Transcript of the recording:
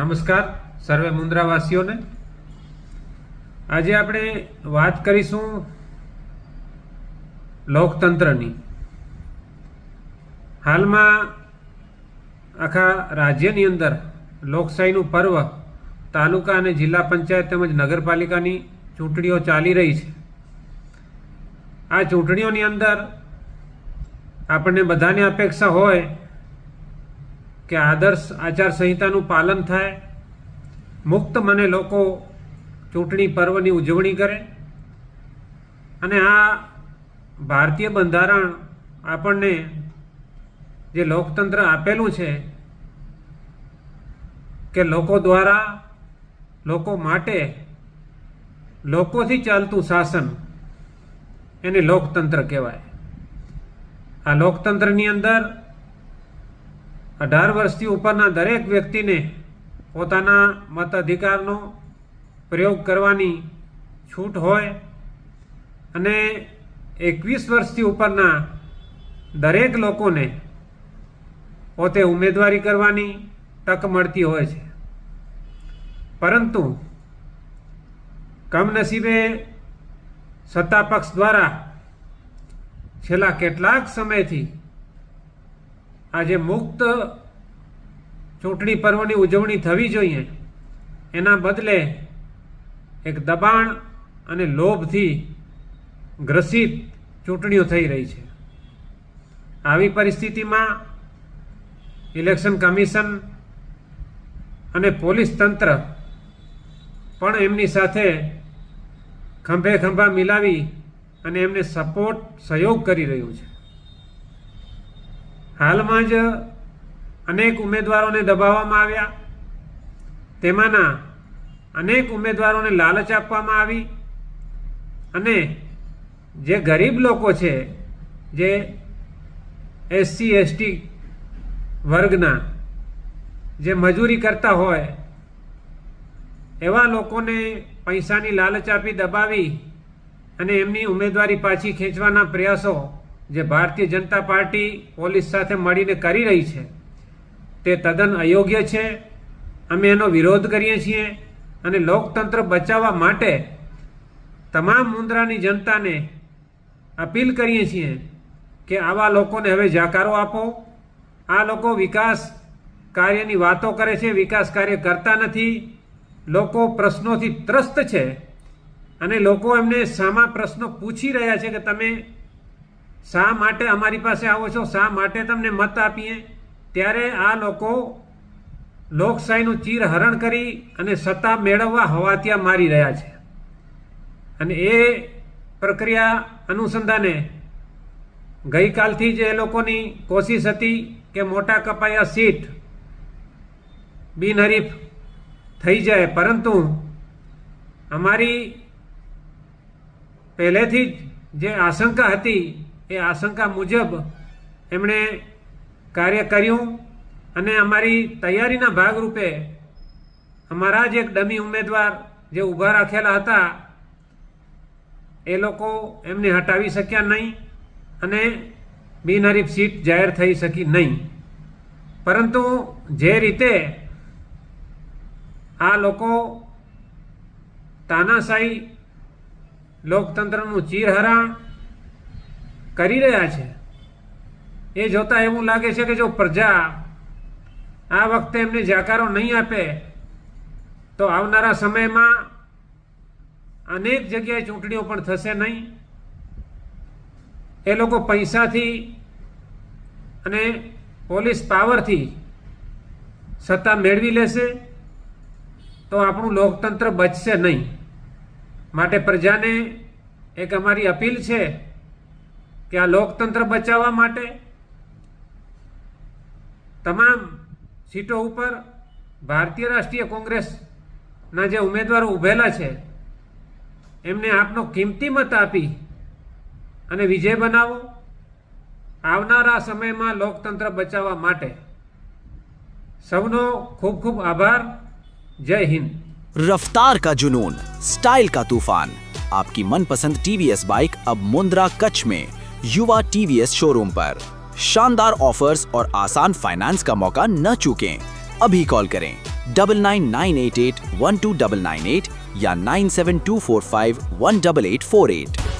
નમસ્કાર સર્વે મુન્દ્રાવાસીઓને। આજે આપણે વાત કરીશું લોકતંત્રની। હાલમાં આખા રાજ્યની અંદર લોકશાહીનું પર્વ તાલુકા અને જિલ્લા પંચાયત તેમજ નગરપાલિકાની ચૂંટણીઓ ચાલી રહી છે। આ ચૂંટણીઓની અંદર આપણને બધાને અપેક્ષા હોય કે આદર્શ આચારસંહિતાનું પાલન થાય, મુક્ત મને લોકો ચૂંટણી પર્વની ઉજવણી કરે અને આ ભારતીય બંધારણ આપણને જે લોકતંત્ર આપેલું છે કે લોકો દ્વારા, લોકો માટે, લોકોથી ચાલતું શાસન, એને લોકતંત્ર કહેવાય। આ લોકતંત્રની અંદર 18 વર્ષથી ઉપરના દરેક વ્યક્તિને પોતાના મતાધિકારનો પ્રયોગ કરવાની છૂટ હોય અને 21 વર્ષથી ઉપરના દરેક લોકોને પોતે ઉમેદવારી કરવાની તક મળતી હોય છે। પરંતુ કમનસીબે સત્તા પક્ષ દ્વારા છેલ્લા કેટલાક સમયથી આજે મુક્ત ચૂંટણી પર્વની ઉજવણી થવી જોઈએ એના બદલે એક દબાણ અને લોભથી ગ્રસિત ચૂંટણીઓ થઈ રહી છે। આવી પરિસ્થિતિમાં ઇલેક્શન કમિશન અને પોલીસ તંત્ર પણ એમની સાથે ખંભે ખંભા મિલાવી અને એમને સપોર્ટ, સહયોગ કરી રહ્યું છે। હાલમાં જ અનેક ઉમેદવારોને દબાવવામાં આવ્યા, તેમાંના અનેક ઉમેદવારોને લાલચ આપવામાં આવી અને જે ગરીબ લોકો છે, જે SC ST વર્ગના, જે મજૂરી કરતા હોય એવા લોકોને પૈસાની લાલચ આપી દબાવી અને એમની ઉમેદવારી પાછી ખેંચવાના પ્રયાસો જે ભારતીય જનતા પાર્ટી પોલીસ સાથે મળીને કરી રહી છે તે તદ્દન અયોગ્ય છે। અમે એનો વિરોધ કરીએ છીએ અને લોકતંત્ર બચાવવા માટે તમામ મુન્દ્રાની જનતાને અપીલ કરીએ છીએ કે આવા લોકોને હવે જાકારો આપો। આ લોકો વિકાસ કાર્યની વાતો કરે છે, વિકાસ કાર્ય કરતા નથી। લોકો પ્રશ્નોથી ત્રસ્ત છે અને લોકો એમને સામા પ્રશ્નો પૂછી રહ્યા છે કે તમે શા માટે અમારી પાસે આવો છો, શા માટે તમને મત આપીએ। ત્યારે આ લોકો લોકશાહીનું ચીરહરણ કરી અને સત્તા મેળવવા હવાતિયા મારી રહ્યા છે અને એ પ્રક્રિયા અનુસંધાને ગઈકાલથી જ એ લોકોની કોશિશ હતી કે મોટા કપાયા સીટ બિનહરીફ થઈ જાય, પરંતુ અમારી પહેલેથી જ જે આશંકા હતી એ આશંકા મુજબ એમણે કાર્ય કર્યું અને અમારી તૈયારીના ભાગરૂપે અમારા જ એક ડમી ઉમેદવાર જે ઊભા રાખેલા હતા એ લોકો એમને હટાવી શક્યા નહીં અને બિનહરીફ સીટ જાહેર થઈ શકી નહીં। પરંતુ જે રીતે આ લોકો તાનાશાહી લોકતંત્રનું ચીરહરણ કરી રહ્યા છે એ જોતાં એવું લાગે છે કે જો પ્રજા આ વખતે એમને જાકારો નહીં આપે તો આવનારા સમયમાં અનેક જગ્યાએ ચૂંટણીઓ પણ થશે નહીં। એ લોકો પૈસાથી અને પોલીસ પાવરથી સત્તા મેળવી લેશે તો આપણું લોકતંત્ર બચશે નહીં। માટે પ્રજાને એક અમારી અપીલ છે કે આ લોકતંત્ર બચાવવા માટે તમામ સીટો ઉપર ભારતીય રાષ્ટ્રીય કોંગ્રેસના જે ઉમેદવારો ઊભેલા છે એમને આપનો કિંમતી મત આપી અને વિજય બનાવો। આવનારા સમયમાં લોકતંત્ર બચાવવા માટે સૌનો ખૂબ ખૂબ આભાર। जय हिंद। रफ्तार का जुनून, स्टाइल का तूफान, आपकी मनपसंद TVS बाइक अब मुंद्रा कच्छ में युवा TVS शोरूम पर। शानदार ऑफर्स और आसान फाइनेंस का मौका न चूकें। अभी कॉल करें 9998812998 या 9724518848।